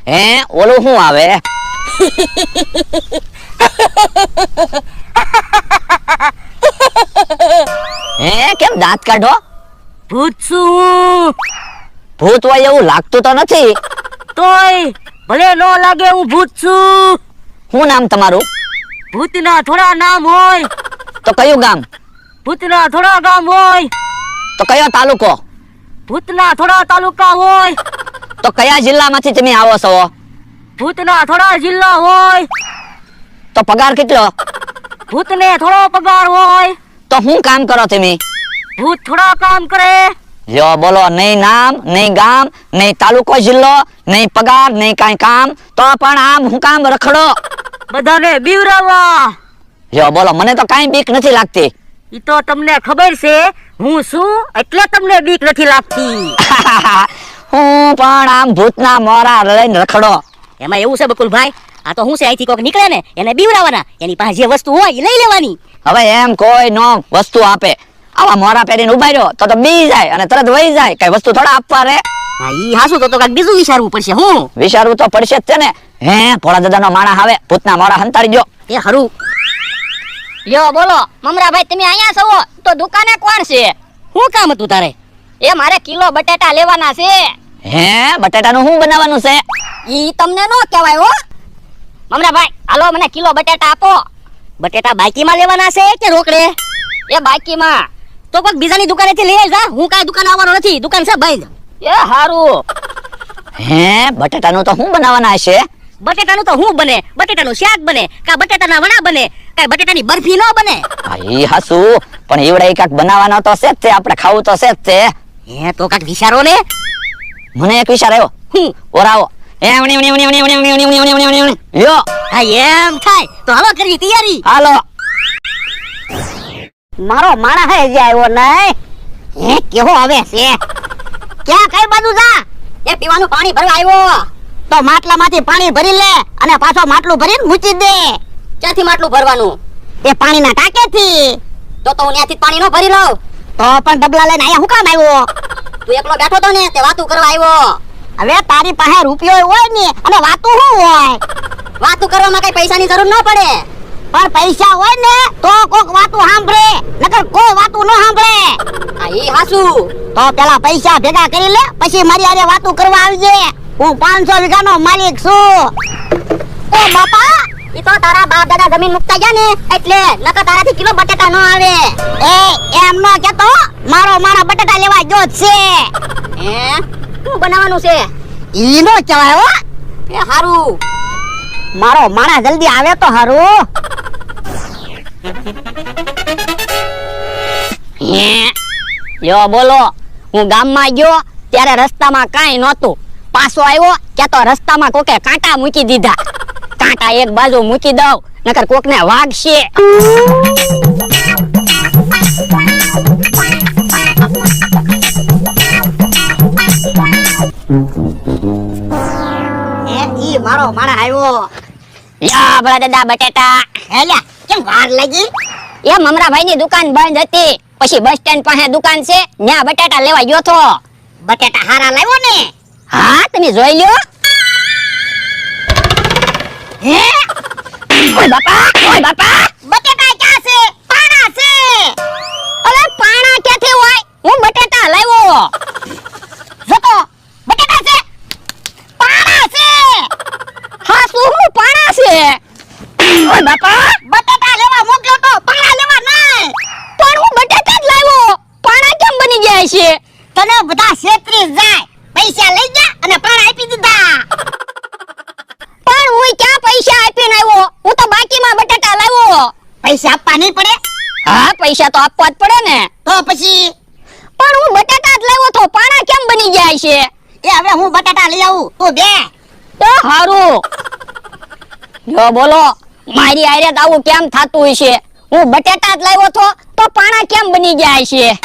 હે ઓલું શું આવે? હે કેમ દાંત કાઢો? ભૂત છું. ભૂત હોય એવું લાગતું તો નથી. તોય ભલે નો લાગે હું ભૂત છું. શું નામ તમારું? ભૂતના થોડા નામ હોય. તો કયું ગામ? ભૂતના થોડા ગામ હોય. તો કયો તાલુકો? ભૂતના થોડા તાલુકા હોય. તો કયા જિલ્લામાંથી તમે આવો છો? ભૂતના થોડા જિલ્લા હોય. તો પગાર કેટલો? ભૂતને થોડો પગાર હોય. તો શું કામ કરો તમે? ભૂત થોડા કામ કરે. જો બોલો, નહીં નામ, નહીં ગામ, નહીં તાલુકો જિલ્લો, નહીં પગાર, નહીં કાંઈ કામ, તો પણ આમ હું કામ રખડો? બધાને બીવરાવા. જો બોલો, મને તો કાંઈ બીક નથી લાગતી. ઈ તો તમને ખબર છે હું શું એટલે તમને બીક નથી લાગતી. હું પણ આમ ભૂતના મોરા લઈને રખડો. એમાં એવું છે બકુલભાઈ, આ તો હું છે અહીંથી કોક નીકળે ને એને બીવરાવાના, એની પાસે જે વસ્તુ હોય એ લઈ લેવાની. હવે એમ કોઈ નો વસ્તુ આપે, આવા મોરા પહેરીને ઉભા રહ્યો તો બી જાય અને તરત વહી જાય. કઈ વસ્તુ થોડા આપવા રે? હા ઈ હાસુ તો કાંઈક બીજું વિચારવું પડશે. હું વિચારવું તો પડશે જ છે ને. હે ભોળા દાદાનો માણસ આવે, ભૂતના મોરા હંતાડી ગયો. એ હરું. લ્યો બોલો મમરાભાઈ, તમે અહીંયા છો તો દુકાને કોણ છે? શું કામ હતું તારે? એ મારે કિલો બટેટા લેવાના છે. હે બટાટાનું શું બનાવવાનું છે? ઈ તમને નો કહેવાય હો. મમરાભાઈ હાલો મને કિલો બટેટા આપો. બટેટા બાકીમાં લેવાના છે કે રોકડે? એ બાકીમાં. તો કોઈક બીજાની દુકાનેથી લઈ જા, હું કાંઈ દુકાન આવવાનો નથી, દુકાન છે બંધ. એ હારું. હે બટાટાનું તો શું બનાવવાના છે? બટેટાનું તો શું બને? બટેટાનું શાક બને, કા બટેટાના વડા બને, કા બટેટાની બરફી નો બને. ઈ હાસુ, પણ ઈવડે કાક બનાવવાનો તો છે જ તે, આપણે ખાવું તો છે જ તે. હે તો કાંઈક વિચારો ને. મને એક વિચાર આવ્યો. ઓરાવો. લ્યો. હા એમ થાય તો હાલો કરી તૈયારી. હાલો. મારો માણા હે જે આવ્યો નહીં. હે કેવો આવે છે? ક્યાં કઈ બાજુ જા? એ પીવાનું પાણી ભરવા આવ્યો. તો માટલામાંથી પાણી ભરી લે અને પાછો માટલું ભરીને મૂકી દે. ક્યાંથી માટલું ભરવાનું? એ પાણીના ટાંકેથી. તો હું ત્યાંથી પાણી નો ભરી લઉં. તો પણ ડબલા લઈને અહીંયા હું કામ આવ્યો? તું એકલો બેઠો તો ને તે વાતું કરવા આવ્યો. હવે તારી પાસે રૂપિયો હોય ને અને વાતું શું હોય? વાતું કરવામાં કઈ પૈસાની જરૂર ન પડે. પણ પૈસા હોય ને તો કોક વાતું સાંભળે, નકર કોઈ વાતું ન સાંભળે. આ ઈ હાસુ. તો પેલા પૈસા ભેગા કરી લે, પછી મારી હારે વાતું કરવા આવજે. હું 500 વીઘાનો માલિક છું. ઓ બાપા, ઈ તો તારા બાપ દાદા જમીન મુકતા ગયા ને એટલે, નકર તારાથી કિલો બટેટા ન આવે. એ એમ ન કેતો, મારો માણા બટેટા લેવા ગયો છે. હે શું બનાવવાનું છે? ઈ નો કહેવાય હો. એ હારું. મારો માણા જલ્દી આવે તો હારું. લ્યો બોલો, હું ગામમાં ગયો ત્યારે રસ્તામાં કાંઈ નહોતું. પાછો આવ્યો કે તો રસ્તામાં કોકે કાંટા મૂકી દીધા. કાંટા એક બાજુ મૂકી દઉં, નકર કોકને વાગશે. ઈ મારો માણા આવ્યો. લ્યો ભલા દાદા બટેટા. હેલ્યા કેમ વાર લાગી? એ મમરાભાઈ ની દુકાન બંધ હતી, પછી બસ સ્ટેન્ડ પાસે દુકાન છે, ત્યાં બટેટા લેવા ગયો તો. બટેટા હારા લાવ્યો ને? હા તમે જોઈ લ્યો. હે ઓય બાપા, ઓય બાપા. બટેટા ક્યાં છે? પાણા છે. અરે પાણા ક્યાંથી હોય? હું બટેટા લાવ્યો. જોતો બટેટા છે. પાણા છે. હા શું હું પાણા છે? ઓય બાપા. બટેટા લેવા મોકલ્યો તો પાણા લેવા નહીં. પણ હું બટેટા જ લાવ્યો, પાણા કેમ બની ગયા છે? તને બધા છેતરી જાય. પૈસા લઈ ગયા અને પાણા આપી દીધા. પણ હું ક્યાં પૈસા આપીને આવ્યો? હું તો બાકીમાં બટેટા લાવ્યો. પૈસા આપવા નહીં પડે? હા પૈસા તો આપવા જ પડે ને. તો પછી પણ હું બટેટા જ લાવ્યો તો પાણા કેમ બની ગયા છે? એ હવે હું બટાટા લઈ આવું, તું દે. તો હારું. જો બોલો, મારી હારે આવું કેમ થાતું હશે? હું બટેટા જ લાવ્યો તો પાણા કેમ બની ગયા છે?